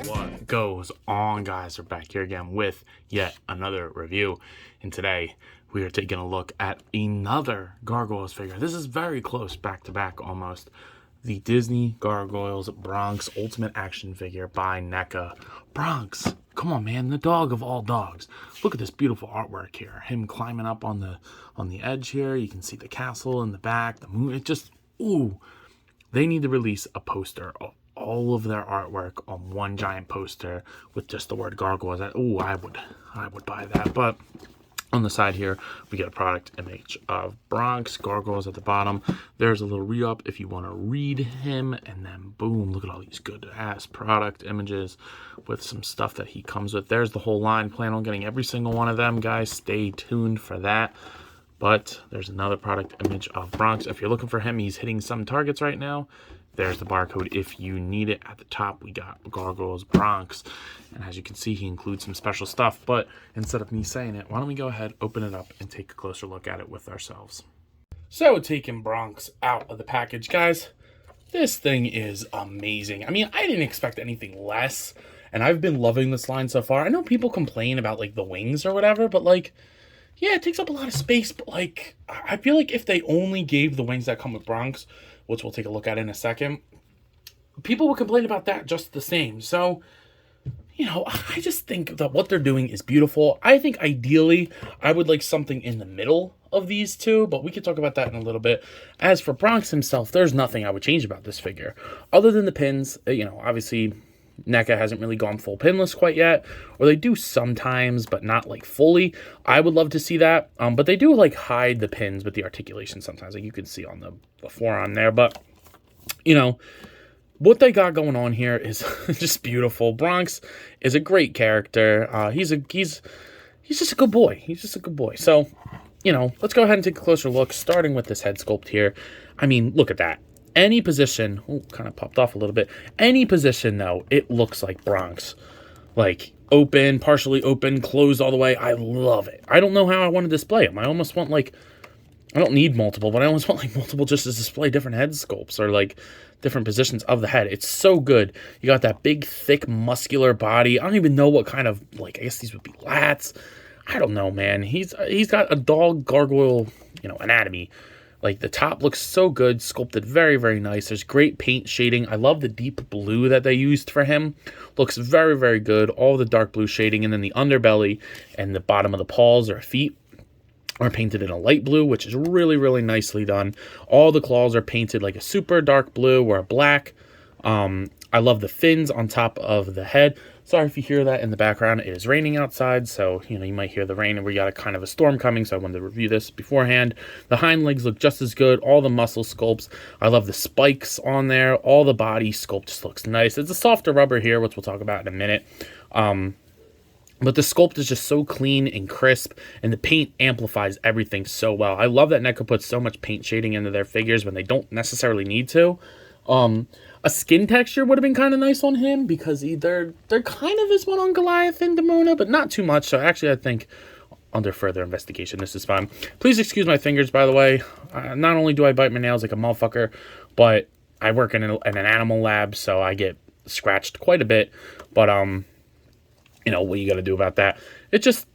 What goes on, guys? We're back here again with yet another review, and today we are taking a look at another Gargoyles figure. This is very close, back to back almost. The Disney Gargoyles Bronx Ultimate Action Figure by Neca. Bronx, come on, man, the dog of all dogs. Look at this beautiful artwork here. Him climbing up on the edge here. You can see the castle in the back, the moon. It just, ooh. They need to release a poster of all of their artwork on one giant poster with just the word Gargoyles. Ooh, I would buy that. But on the side here, we get a product image of Bronx, Gargoyles at the bottom. There's a little re-up if you want to read him. And then boom, look at all these good-ass product images with some stuff that he comes with. There's the whole line. Plan on getting every single one of them, guys. Stay tuned for that. But there's another product image of Bronx. If you're looking for him, he's hitting some targets right now. There's the barcode if you need it. At the top, we got Gargoyles Bronx. And as you can see, he includes some special stuff. But instead of me saying it, why don't we go ahead, open it up, and take a closer look at it with ourselves. So, taking Bronx out of the package, guys, this thing is amazing. I mean, I didn't expect anything less. And I've been loving this line so far. I know people complain about, like, the wings or whatever, but, like, yeah, it takes up a lot of space, but, like, I feel like if they only gave the wings that come with Bronx, which we'll take a look at in a second, people would complain about that just the same. So, you know, I just think that what they're doing is beautiful. I think ideally I would like something in the middle of these two, but we can talk about that in a little bit. As for Bronx himself, there's nothing I would change about this figure other than the pins. You know, obviously Neca hasn't really gone full pinless quite yet, or they do sometimes, but not like fully. I would love to see that, but they do like hide the pins with the articulation sometimes, like you can see on the forearm there. But you know what they got going on here is just beautiful. Bronx is a great character. He's just a good boy. He's just a good boy. So you know, let's go ahead and take a closer look, starting with this head sculpt here. I mean, look at that. Any position, kind of popped off a little bit. Any position, though, it looks like Bronx. Like, open, partially open, closed all the way. I love it. I don't know how I want to display them. I almost want, like, I don't need multiple, but I almost want, like, multiple just to display different head sculpts or, like, different positions of the head. It's so good. You got that big, thick, muscular body. I don't even know what kind of, like, I guess these would be lats. I don't know, man. He's got a dog gargoyle, you know, anatomy. Like, the top looks so good, sculpted very, very nice. There's great paint shading. I love the deep blue that they used for him. Looks very, very good. All the dark blue shading, and then the underbelly and the bottom of the paws or feet are painted in a light blue, which is really, really nicely done. All the claws are painted like a super dark blue or a black. I love the fins on top of the head. Sorry if you hear that in the background. It is raining outside, so you know you might hear the rain, and we got a kind of a storm coming, so I wanted to review this beforehand. The hind legs look just as good. All the muscle sculpts. I love the spikes on there. All the body sculpt just looks nice. It's a softer rubber here, which we'll talk about in a minute. But the sculpt is just so clean and crisp, and the paint amplifies everything so well. I love that Neca puts so much paint shading into their figures when they don't necessarily need to. A skin texture would have been kind of nice on him because they're kind of as one on Goliath and Demona, but not too much. So actually, I think under further investigation, this is fine. Please excuse my fingers, by the way. Not only do I bite my nails like a motherfucker, but I work in an animal lab, so I get scratched quite a bit. But you know what you got to do about that. It just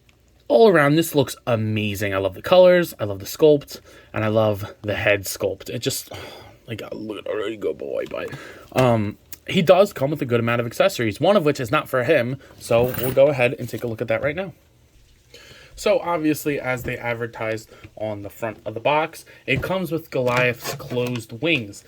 all around, this looks amazing. I love the colors, I love the sculpt, and I love the head sculpt. It just, like, look at already good boy, but he does come with a good amount of accessories, one of which is not for him, so we'll go ahead and take a look at that right now. So obviously, as they advertised on the front of the box, it comes with Goliath's closed wings.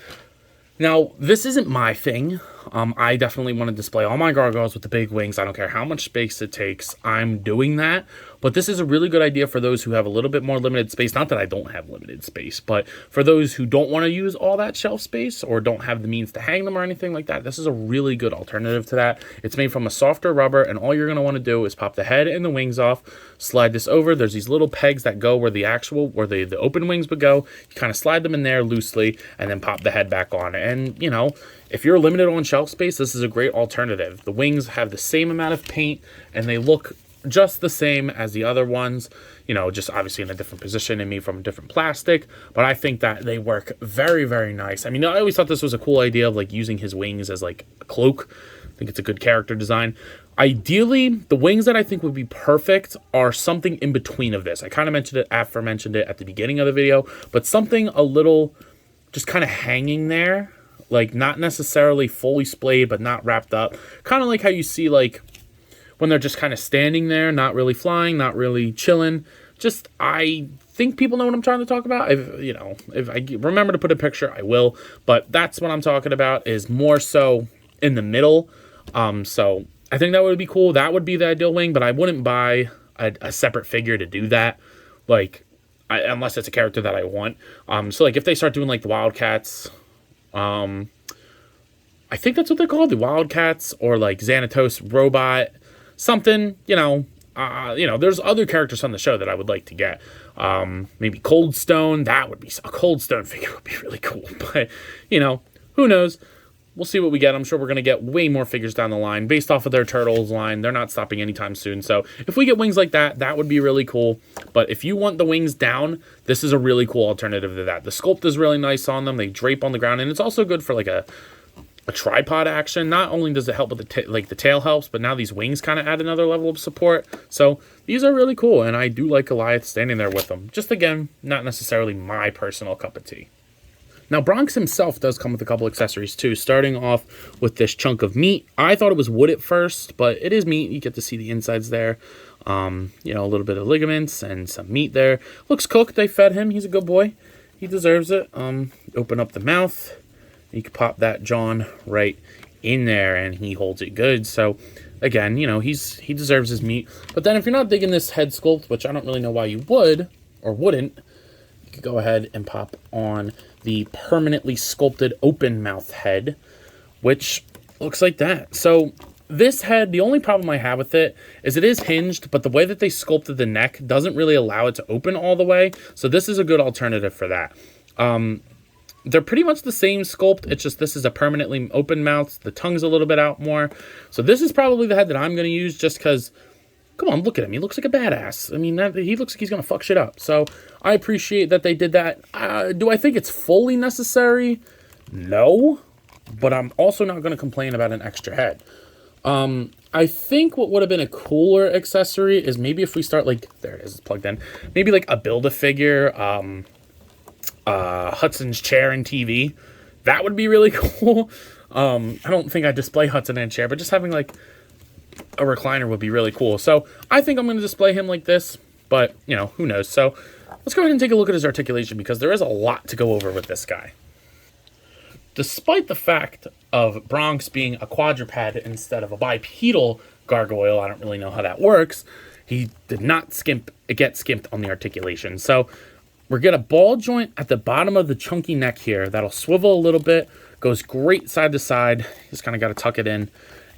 Now, this isn't my thing. I definitely want to display all my gargoyles with the big wings. I don't care how much space it takes. I'm doing that. But this is a really good idea for those who have a little bit more limited space. Not that I don't have limited space, but for those who don't want to use all that shelf space or don't have the means to hang them or anything like that, this is a really good alternative to that. It's made from a softer rubber, and all you're going to want to do is pop the head and the wings off, slide this over. There's these little pegs that go where the open wings would go. You kind of slide them in there loosely and then pop the head back on. And, you know, if you're limited on shelf space, this is a great alternative. The wings have the same amount of paint, and they look just the same as the other ones, you know, just obviously in a different position and made from different plastic. But I think that they work very, very nice. I mean, I always thought this was a cool idea of like using his wings as like a cloak. I think it's a good character design. Ideally, the wings that I think would be perfect are something in between of this. I kind of mentioned it at the beginning of the video, but something a little just kind of hanging there, like not necessarily fully splayed, but not wrapped up. Kind of like how you see like when they're just kind of standing there, not really flying, not really chilling. Just, I think people know what I'm trying to talk about. If I remember to put a picture, I will. But that's what I'm talking about, is more so in the middle. So I think that would be cool. That would be the ideal wing, but I wouldn't buy a separate figure to do that. Like, unless it's a character that I want. So like if they start doing like the Wildcats, I think that's what they're called, the Wildcats, or like Xanatos Robot, something, there's other characters on the show that I would like to get. Maybe Cold Stone. A Cold Stone figure would be really cool. But, who knows? We'll see what we get. I'm sure we're going to get way more figures down the line based off of their Turtles line. They're not stopping anytime soon. So if we get wings like that, that would be really cool. But if you want the wings down, this is a really cool alternative to that. The sculpt is really nice on them. They drape on the ground. And it's also good for like a tripod action. Not only does it help with the tail helps, but now these wings kind of add another level of support. So these are really cool, and I do like Goliath standing there with them. Just again, not necessarily my personal cup of tea. Now Bronx himself does come with a couple accessories too, starting off with this chunk of meat. I thought it was wood at first, but it is meat. You get to see the insides there. A little bit of ligaments and some meat there. Looks cooked. They fed him. He's a good boy. He deserves it. Open up the mouth. You can pop that John right in there, and he holds it good. So, again, he deserves his meat. But then if you're not digging this head sculpt, which I don't really know why you would or wouldn't, you could go ahead and pop on the permanently sculpted open mouth head, which looks like that. So this head, the only problem I have with it is it is hinged, but the way that they sculpted the neck doesn't really allow it to open all the way. So this is a good alternative for that. They're pretty much the same sculpt. It's just this is a permanently open mouth. The tongue's a little bit out more. So this is probably the head that I'm going to use just because, come on, look at him. He looks like a badass. I mean, he looks like he's going to fuck shit up. So I appreciate that they did that. Do I think it's fully necessary? No. But I'm also not going to complain about an extra head. I think what would have been a cooler accessory is maybe if we start like, there it is, it's plugged in. Maybe like a Build-A-Figure, Hudson's chair and TV. That would be really cool. I don't think I'd display Hudson in a chair, but just having like a recliner would be really cool. So I think I'm going to display him like this, but who knows. So let's go ahead and take a look at his articulation, because there is a lot to go over with this guy. Despite the fact of Bronx being a quadruped instead of a bipedal gargoyle, I don't really know how that works, he did not get skimped on the articulation. So we're going to ball joint at the bottom of the chunky neck here. That'll swivel a little bit, goes great side to side. Just kind of got to tuck it in,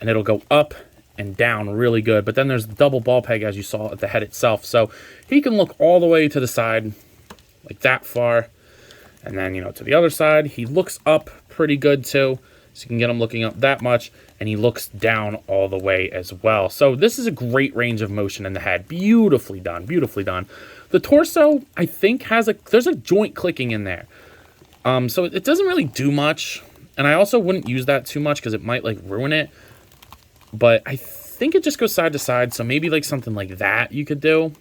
and it'll go up and down really good. But then there's the double ball peg, as you saw at the head itself. So he can look all the way to the side, like that far. And then, to the other side, he looks up pretty good too. So you can get him looking up that much, and he looks down all the way as well. So this is a great range of motion in the head. Beautifully done, beautifully done. The torso, I think, there's a joint clicking in there. So it doesn't really do much. And I also wouldn't use that too much because it might like ruin it. But I think it just goes side to side. So maybe like something like that you could do.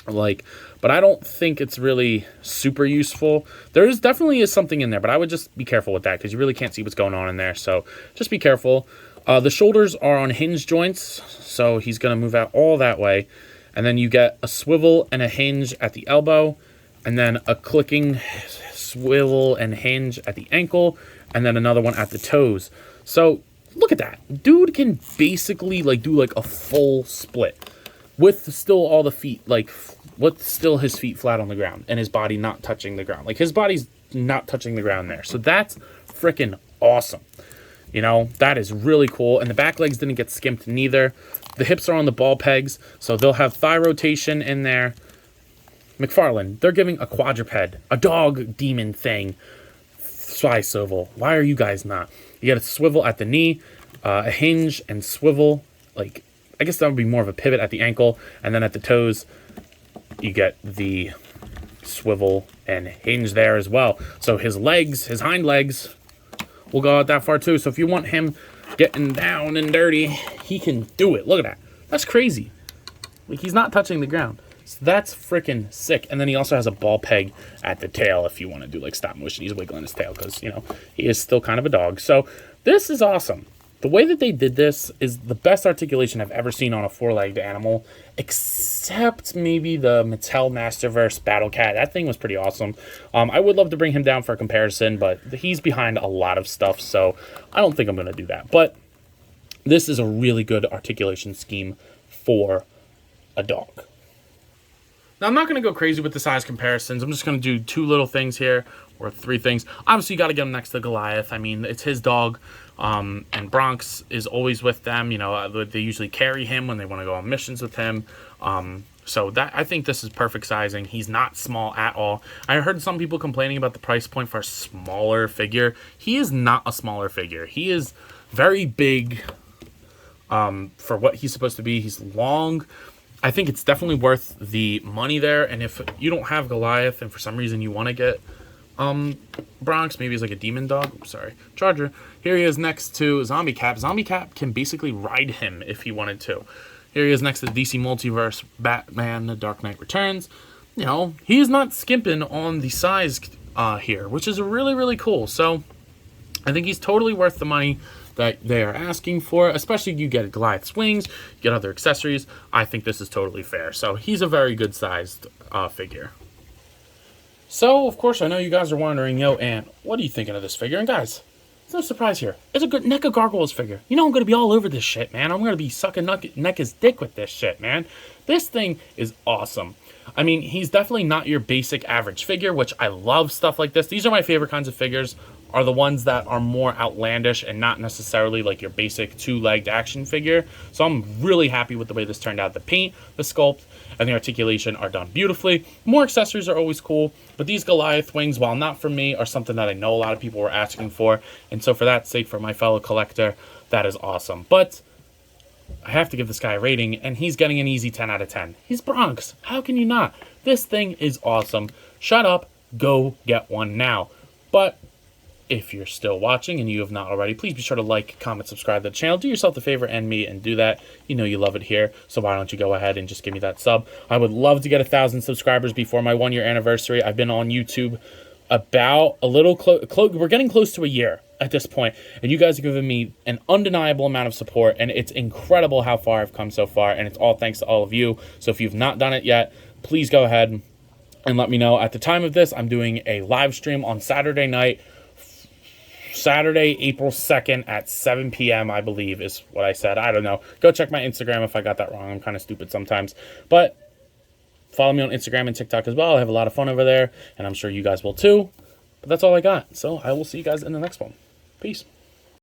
But I don't think it's really super useful. There definitely is something in there, but I would just be careful with that because you really can't see what's going on in there. So just be careful. The shoulders are on hinge joints. So he's going to move out all that way. And then you get a swivel and a hinge at the elbow, and then a clicking swivel and hinge at the ankle, and then another one at the toes. So look at that. Dude can basically like do like a full split with still all the feet, like with still his feet flat on the ground and his body not touching the ground. Like his body's not touching the ground there. So that's freaking awesome. That is really cool. And the back legs didn't get skimped neither. The hips are on the ball pegs, so they'll have thigh rotation in there. McFarlane, they're giving a quadruped, a dog demon thing, thigh swivel. Why are you guys not? You got a swivel at the knee, a hinge and swivel, like I guess that would be more of a pivot at the ankle, and then at the toes, you get the swivel and hinge there as well. So his legs, his hind legs, will go out that far too. So if you want him getting down and dirty, he can do it. Look at that. That's crazy. Like, he's not touching the ground. So that's freaking sick. And then he also has a ball peg at the tail if you want to do like stop motion. He's wiggling his tail because, you know, he is still kind of a dog. So this is awesome. The way that they did this is the best articulation I've ever seen on a four-legged animal, except maybe the Mattel Masterverse Battle Cat. That thing was pretty awesome. I would love to bring him down for a comparison, but he's behind a lot of stuff, so I don't think I'm going to do that. But this is a really good articulation scheme for a dog. Now, I'm not going to go crazy with the size comparisons. I'm just going to do two little things here, or three things. Obviously, you got to get him next to Goliath. I mean, it's his dog, and Bronx is always with them. You know, they usually carry him when they want to go on missions with him. So that, I think this is perfect sizing. He's not small at all. I heard some people complaining about the price point for a smaller figure. He is not a smaller figure. He is very big for what he's supposed to be. He's long. I think it's definitely worth the money there. And if you don't have Goliath and for some reason you want to get Bronx, maybe he's like a demon dog. I'm sorry, Charger. Here he is next to Zombie Cap. Zombie Cap can basically ride him if he wanted to. Here he is next to the DC Multiverse Batman, The Dark Knight Returns. You know, he's not skimping on the size here, which is really, really cool. So I think he's totally worth the money that they are asking for, especially you get Goliath's wings, you get other accessories. I think this is totally fair. So he's a very good sized figure. So, of course, I know you guys are wondering, yo, Ant, what are you thinking of this figure? And guys, it's no surprise here. It's a good Neca Gargoyles figure. You know I'm going to be all over this shit, man. I'm going to be sucking Neca's dick with this shit, man. This thing is awesome. I mean, he's definitely not your basic average figure, which I love stuff like this. These are my favorite kinds of figures, are the ones that are more outlandish and not necessarily like your basic two-legged action figure. So I'm really happy with the way this turned out. The paint, the sculpt, and the articulation are done beautifully. More accessories are always cool, but these Goliath wings, while not for me, are something that I know a lot of people were asking for. And so for that sake, for my fellow collector, that is awesome. But I have to give this guy a rating, and he's getting an easy 10 out of 10. He's Bronx. How can you not? This thing is awesome. Shut up. Go get one now. But if you're still watching and you have not already, please be sure to like, comment, subscribe to the channel. Do yourself the favor and me and do that. You know you love it here, so why don't you go ahead and just give me that sub. I would love to get 1,000 subscribers before my 1-year anniversary. I've been on YouTube about a little we're getting close to a year at this point, and you guys have given me an undeniable amount of support, and it's incredible how far I've come so far, and it's all thanks to all of you. So if you've not done it yet, please go ahead and let me know. At the time of this, I'm doing a live stream on Saturday night, Saturday, April 2nd at 7 p.m., I believe is what I said. I don't know. Go check my Instagram if I got that wrong. I'm kind of stupid sometimes. But follow me on Instagram and TikTok as well. I have a lot of fun over there, and I'm sure you guys will too. But that's all I got. So I will see you guys in the next one. Peace.